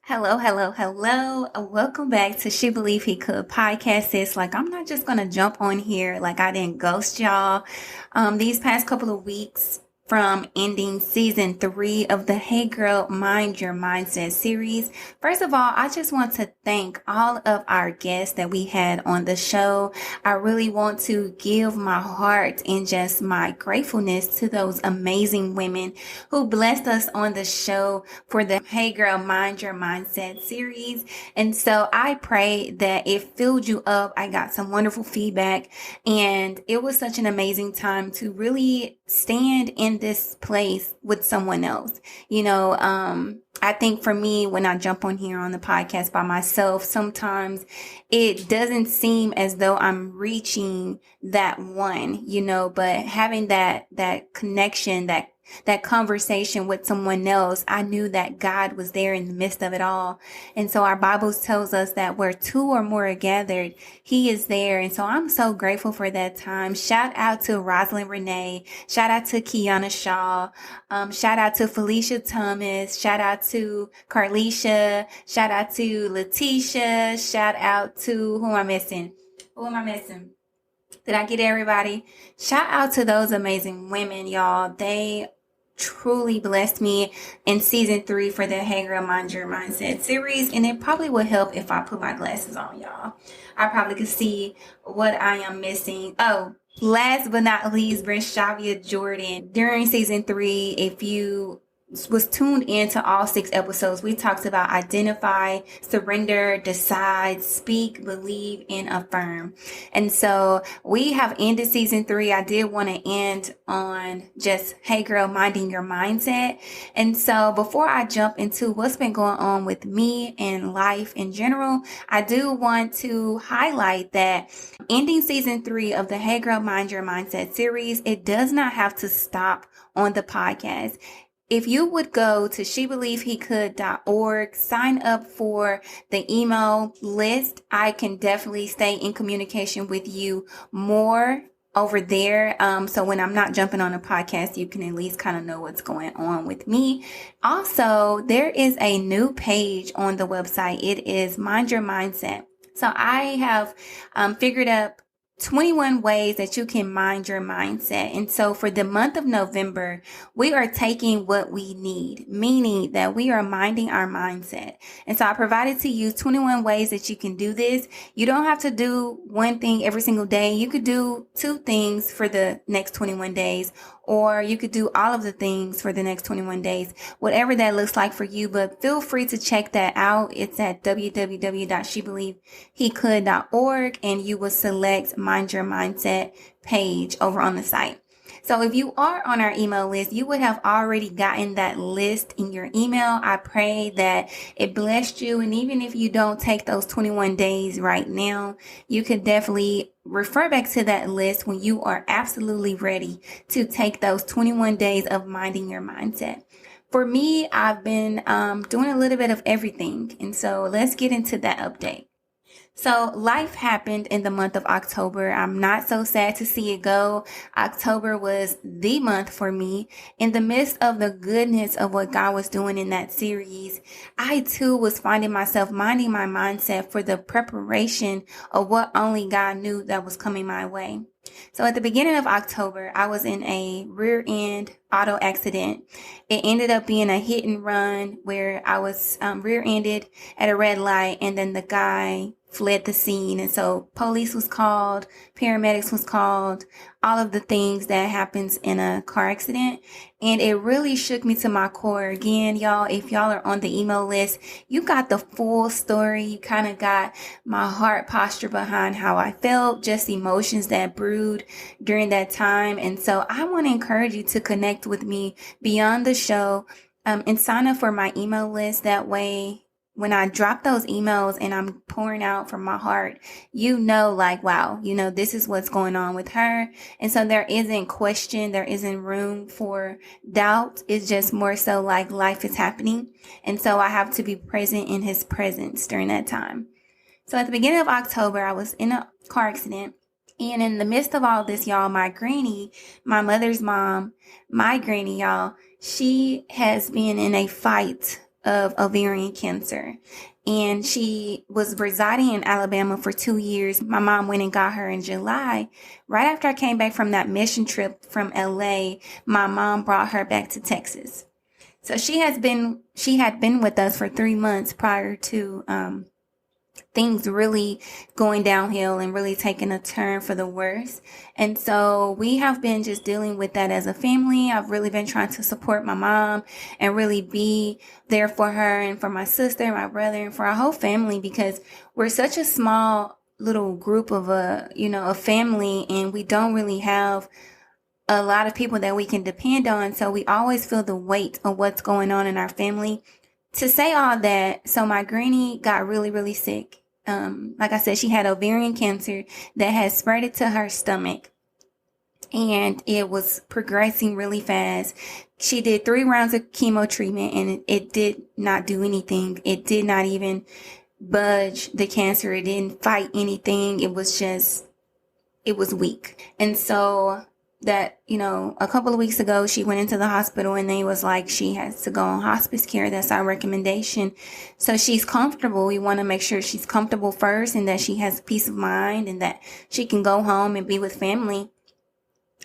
Hello, hello, hello. Welcome back to She Believe He Could podcast. Sis, I'm not just going to jump on here like I didn't ghost y'all. These past couple of weeks from ending season 3 of the Hey Girl, Mind Your Mindset series. First of all, I just want to thank all of our guests that we had on the show. I really want to give my heart and just my gratefulness to those amazing women who blessed us on the show for the Hey Girl, Mind Your Mindset series. And so I pray that it filled you up. I got some wonderful feedback, and it was such an amazing time to really stand in this place with someone else. I think for me, when I jump on here on the podcast by myself, sometimes it doesn't seem as though I'm reaching that one, but having that connection, that conversation with someone else, I knew that God was there in the midst of it all. And so our Bible tells us that where 2 or more are gathered, He is there. And so I'm so grateful for that time. Shout out to Rosalind Renee. Shout out to Keanna Shaw. Shout out to Felicia Thomas. Shout out to Carlicia. Shout out to Letitia. Shout out to who am I missing? Did I get everybody? Shout out to those amazing women, y'all. They truly blessed me in season 3 for the Hey Girl, Mind Your Mindset series. And it probably would help if I put my glasses on, y'all. I probably could see what I am missing. Oh, last but not least, Breshavia Jordan. During season 3, if you was tuned into all 6 episodes, we talked about identify, surrender, decide, speak, believe, and affirm. And so we have ended season 3. I did want to end on just, hey girl, minding your mindset. And so before I jump into what's been going on with me and life in general, I do want to highlight that ending season 3 of the Hey Girl, Mind Your Mindset series, it does not have to stop on the podcast. If you would go to shebelievehecould.org, sign up for the email list, I can definitely stay in communication with you more over there. So when I'm not jumping on a podcast, you can at least kind of know what's going on with me. Also, there is a new page on the website. It is Mind Your Mindset. So I have figured up 21 ways that you can mind your mindset. And so for the month of November, we are taking what we need, meaning that we are minding our mindset. And so I provided to you 21 ways that you can do this. You don't have to do one thing every single day. You could do 2 things for the next 21 days, or you could do all of the things for the next 21 days, whatever that looks like for you. But feel free to check that out. It's at www.shebelievehecould.org, and you will select Mind Your Mindset page over on the site. So if you are on our email list, you would have already gotten that list in your email. I pray that it blessed you. And even if you don't take those 21 days right now, you could definitely refer back to that list when you are absolutely ready to take those 21 days of minding your mindset. For me, I've been doing a little bit of everything. And so let's get into that update. So life happened in the month of October. I'm not so sad to see it go. October was the month for me. In the midst of the goodness of what God was doing in that series, I too was finding myself minding my mindset for the preparation of what only God knew that was coming my way. So at the beginning of October, I was in a rear end auto accident. It ended up being a hit and run where I was rear-ended at a red light, and then the guy fled the scene. And so police was called, paramedics was called, all of the things that happens in a car accident. And it really shook me to my core. Again, y'all, if y'all are on the email list, you got the full story. You kind of got my heart posture behind how I felt, just emotions that brewed during that time. And so I want to encourage you to connect with me beyond the show and sign up for my email list. That way, when I drop those emails and I'm pouring out from my heart, wow, this is what's going on with her. And so there isn't question, there isn't room for doubt. It's just more so like life is happening. And so I have to be present in His presence during that time. So at the beginning of October, I was in a car accident. And in the midst of all this, y'all, my granny, my mother's mom, my granny, y'all, she has been in a fight of ovarian cancer. And she was residing in Alabama for 2 years. My mom went and got her in July. Right after I came back from that mission trip from LA, my mom brought her back to Texas. So she had been with us for 3 months prior to things really going downhill and really taking a turn for the worse. And so we have been just dealing with that as a family. I've really been trying to support my mom and really be there for her and for my sister, my brother, and for our whole family, because we're such a small little group of a family, and we don't really have a lot of people that we can depend on. So we always feel the weight of what's going on in our family. To say all that, so my granny got really, really sick. Like I said, she had ovarian cancer that had spread it to her stomach, and it was progressing really fast. She did 3 rounds of chemo treatment, and it did not do anything. It did not even budge the cancer. It didn't fight anything. It was weak. And so that, a couple of weeks ago, she went into the hospital and they was like, she has to go on hospice care. That's our recommendation. So she's comfortable. We want to make sure she's comfortable first, and that she has peace of mind, and that she can go home and be with family,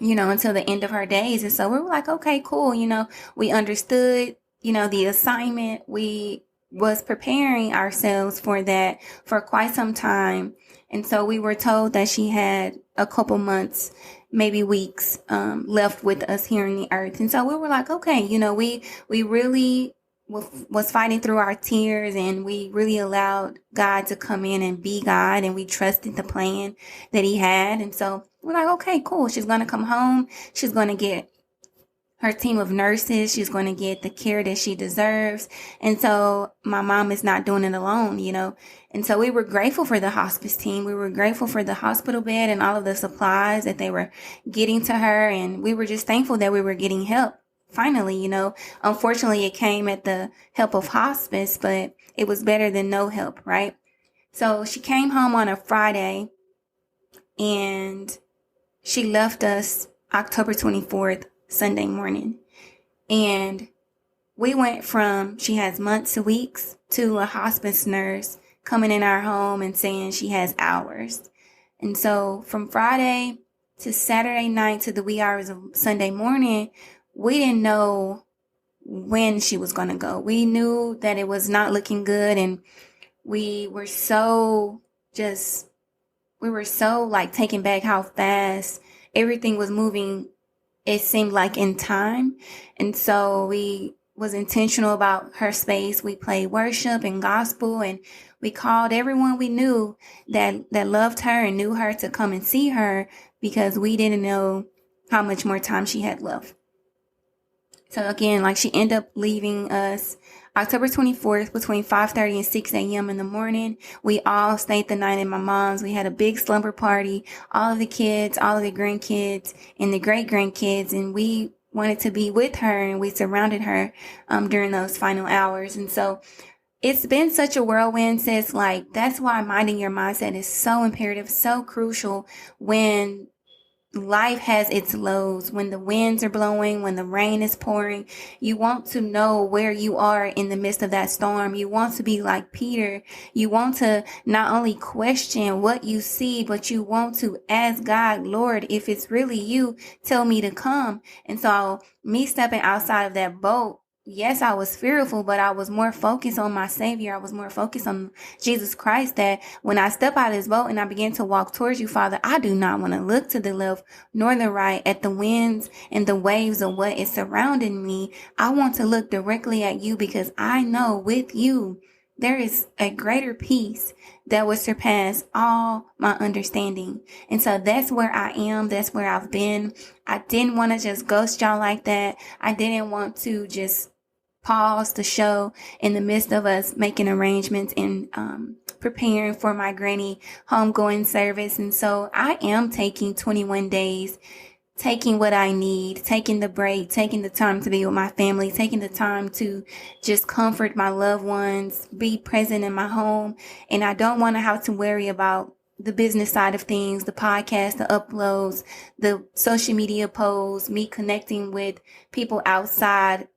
until the end of her days. And so we were like, okay, cool. We understood, the assignment. We was preparing ourselves for that for quite some time. And so we were told that she had a couple months, maybe weeks, left with us here on the earth. And so we were like, okay, we really was fighting through our tears, and we really allowed God to come in and be God, and we trusted the plan that he had. And so we're like, okay, cool. She's going to come home. She's going to get her team of nurses. She's going to get the care that she deserves. And so my mom is not doing it alone, And so we were grateful for the hospice team. We were grateful for the hospital bed and all of the supplies that they were getting to her. And we were just thankful that we were getting help. Finally, unfortunately it came at the help of hospice, but it was better than no help, right? So she came home on a Friday, and she left us October 24th, Sunday morning. And we went from, she has months to weeks, to a hospice nurse coming in our home and saying she has hours. And so from Friday to Saturday night to the wee hours of Sunday morning, we didn't know when she was going to go. We knew that it was not looking good, and we were so like taken back how fast everything was moving. It seemed like in time. And so we was intentional about her space. We played worship and gospel, and we called everyone we knew that loved her and knew her to come and see her, because we didn't know how much more time she had left. So again, she ended up leaving us October 24th between 5:30 and 6 a.m. in the morning. We all stayed the night at my mom's. We had a big slumber party, all of the kids, all of the grandkids, and the great-grandkids, and we wanted to be with her, and we surrounded her during those final hours. And so it's been such a whirlwind, sis. That's why minding your mindset is so imperative, so crucial when life has its lows, when the winds are blowing, when the rain is pouring. You want to know where you are in the midst of that storm. You want to be like Peter. You want to not only question what you see, but you want to ask God, Lord, if it's really you, tell me to come. And so me stepping outside of that boat, yes, I was fearful, but I was more focused on my Savior. I was more focused on Jesus Christ, that when I step out of this boat and I begin to walk towards you, Father, I do not want to look to the left nor the right at the winds and the waves of what is surrounding me. I want to look directly at you, because I know with you, there is a greater peace that would surpass all my understanding. And so that's where I am. That's where I've been. I didn't want to just ghost y'all like that. I didn't want to just pause the show in the midst of us making arrangements and preparing for my granny homegoing service. And so I am taking 21 days, taking what I need, taking the break, taking the time to be with my family, taking the time to just comfort my loved ones, be present in my home. And I don't want to have to worry about the business side of things, the podcast, the uploads, the social media posts, me connecting with people outside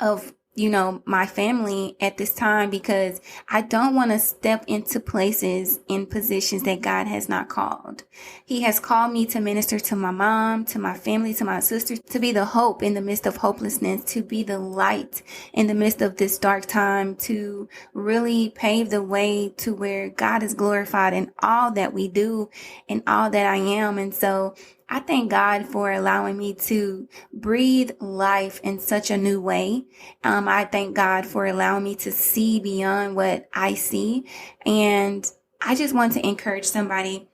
of my family at this time, because I don't want to step into places in positions that God has not called. He has called me to minister to my mom, to my family, to my sisters, to be the hope in the midst of hopelessness, to be the light in the midst of this dark time, to really pave the way to where God is glorified in all that we do and all that I am. And so I thank God for allowing me to breathe life in such a new way. I thank God for allowing me to see beyond what I see. And I just want to encourage somebody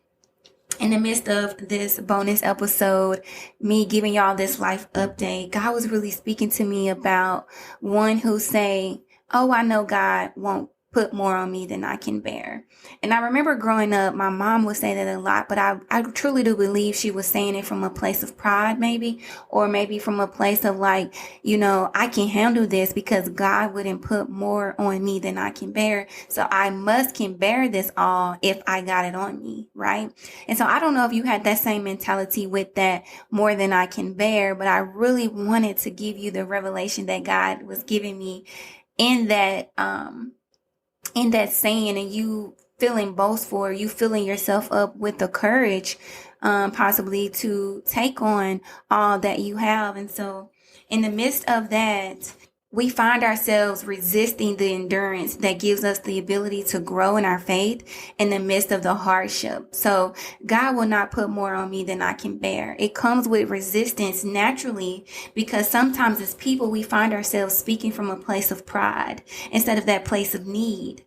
in the midst of this bonus episode, me giving y'all this life update. God was really speaking to me about one who say, "Oh, I know God won't put more on me than I can bear." And I remember growing up, my mom would say that a lot, but I truly do believe she was saying it from a place of pride, maybe, or maybe from a place of like, I can handle this because God wouldn't put more on me than I can bear. So I can bear this all if I got it on me, right? And so I don't know if you had that same mentality with that more than I can bear, but I really wanted to give you the revelation that God was giving me in that saying, and you feeling boastful, or you filling yourself up with the courage, possibly to take on all that you have. And so in the midst of that, we find ourselves resisting the endurance that gives us the ability to grow in our faith in the midst of the hardship. So God will not put more on me than I can bear. It comes with resistance naturally, because sometimes as people, we find ourselves speaking from a place of pride instead of that place of need.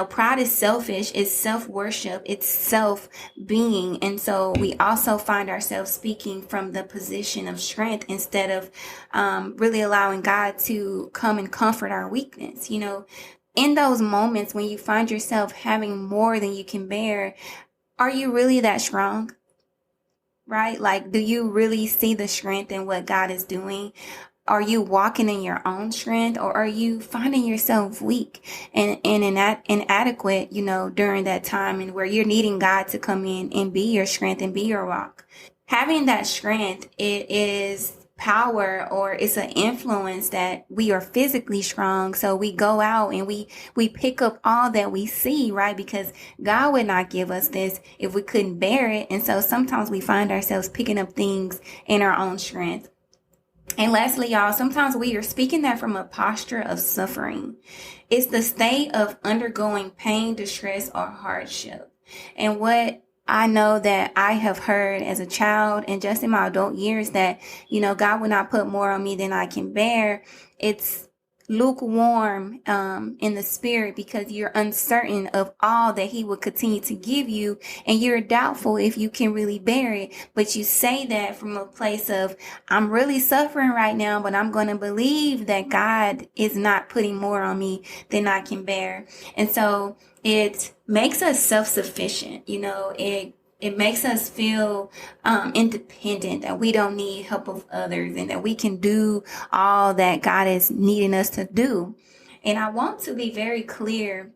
Pride is selfish, it's self-worship, it's self-being. And so we also find ourselves speaking from the position of strength instead of really allowing God to come and comfort our weakness. In those moments when you find yourself having more than you can bear, are you really that strong? Right? Like, do you really see the strength in what God is doing? Are you walking in your own strength, or are you finding yourself weak and inadequate, during that time, and where you're needing God to come in and be your strength and be your rock? Having that strength, it is power, or it's an influence that we are physically strong. So we go out and we pick up all that we see, right? Because God would not give us this if we couldn't bear it. And so sometimes we find ourselves picking up things in our own strength. And lastly, y'all, sometimes we are speaking that from a posture of suffering. It's the state of undergoing pain, distress, or hardship. And what I know that I have heard as a child and just in my adult years, that, God will not put more on me than I can bear. It's lukewarm in the spirit, because you're uncertain of all that He will continue to give you, and you're doubtful if you can really bear it. But you say that from a place of, I'm really suffering right now, but I'm going to believe that God is not putting more on me than I can bear. And so it makes us self-sufficient. It makes us feel independent, that we don't need help of others, and that we can do all that God is needing us to do. And I want to be very clear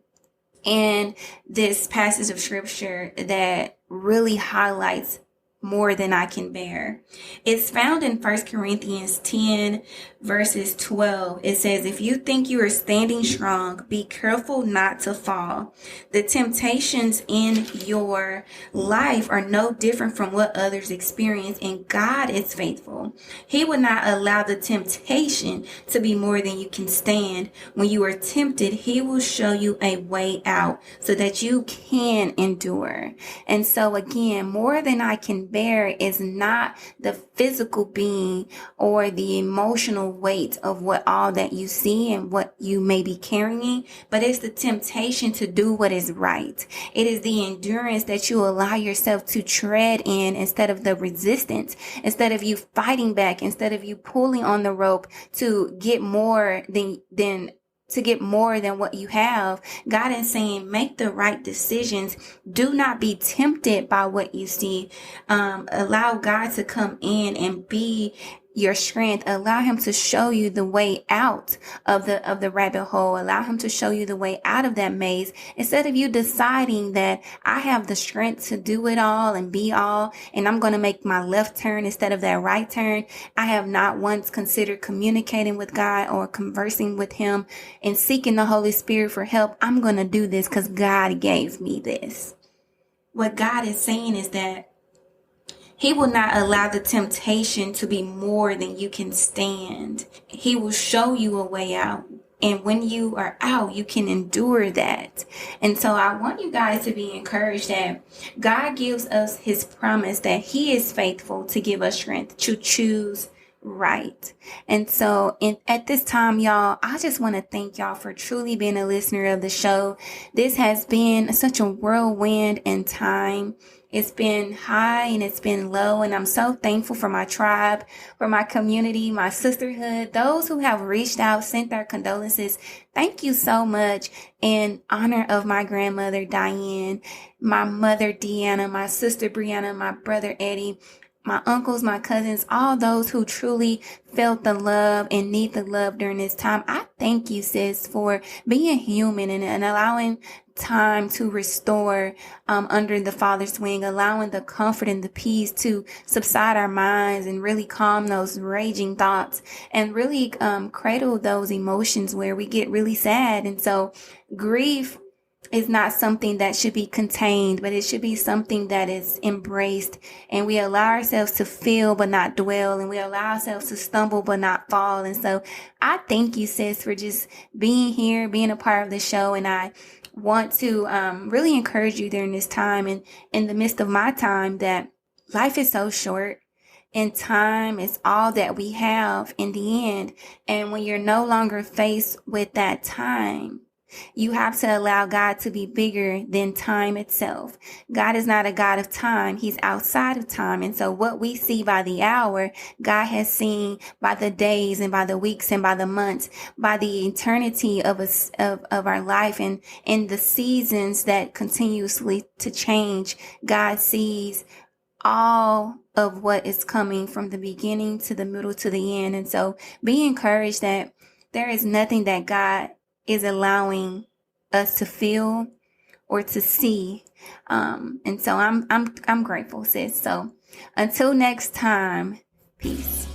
in this passage of scripture that really highlights more than I can bear. It's found in 1 Corinthians 10 verses 12. It says, "If you think you are standing strong, be careful not to fall. The temptations in your life are no different from what others experience, and God is faithful. He will not allow the temptation to be more than you can stand. When you are tempted, He will show you a way out so that you can endure." And so again, more than I can bear is not the physical being or the emotional weight of what all that you see and what you may be carrying, but it's the temptation to do what is right. It is the endurance that you allow yourself to tread in instead of the resistance, instead of you fighting back, instead of you pulling on the rope to get more than what you have. God is saying, make the right decisions. Do not be tempted by what you see. Allow God to come in and be your strength. Allow him to show you the way out of the rabbit hole. Allow him to show you the way out of that maze. Instead of you deciding that I have the strength to do it all and be all, and I'm going to make my left turn instead of that right turn. I have not once considered communicating with God or conversing with him and seeking the Holy Spirit for help. I'm going to do this because God gave me this. What God is saying is that he will not allow the temptation to be more than you can stand. He will show you a way out. And when you are out, you can endure that. And so I want you guys to be encouraged that God gives us his promise that he is faithful to give us strength to choose right. And so at this time, y'all, I just want to thank y'all for truly being a listener of the show. This has been such a whirlwind in time. It's been high and it's been low, and I'm so thankful for my tribe, for my community, my sisterhood, those who have reached out, sent their condolences. Thank you so much. In honor of my grandmother, Diane, my mother, Deanna, my sister, Brianna, my brother, Eddie, my uncles, my cousins, all those who truly felt the love and need the love during this time. I thank you, sis, for being human and allowing time to restore under the Father's wing, allowing the comfort and the peace to subside our minds and really calm those raging thoughts and really cradle those emotions where we get really sad. And so grief is not something that should be contained, but it should be something that is embraced, and we allow ourselves to feel but not dwell, and we allow ourselves to stumble but not fall. And so I thank you, sis, for just being here, being a part of the show. And I want to really encourage you during this time and in the midst of my time that life is so short. And time is all that we have in the end. And when you're no longer faced with that time, you have to allow God to be bigger than time itself. God is not a God of time. He's outside of time. And so what we see by the hour, God has seen by the days and by the weeks and by the months, by the eternity of us, of our life, and in the seasons that continuously to change. God sees all of what is coming from the beginning to the middle to the end. And so be encouraged that there is nothing that God is allowing us to feel or to see. And so I'm grateful, sis. So until next time, peace.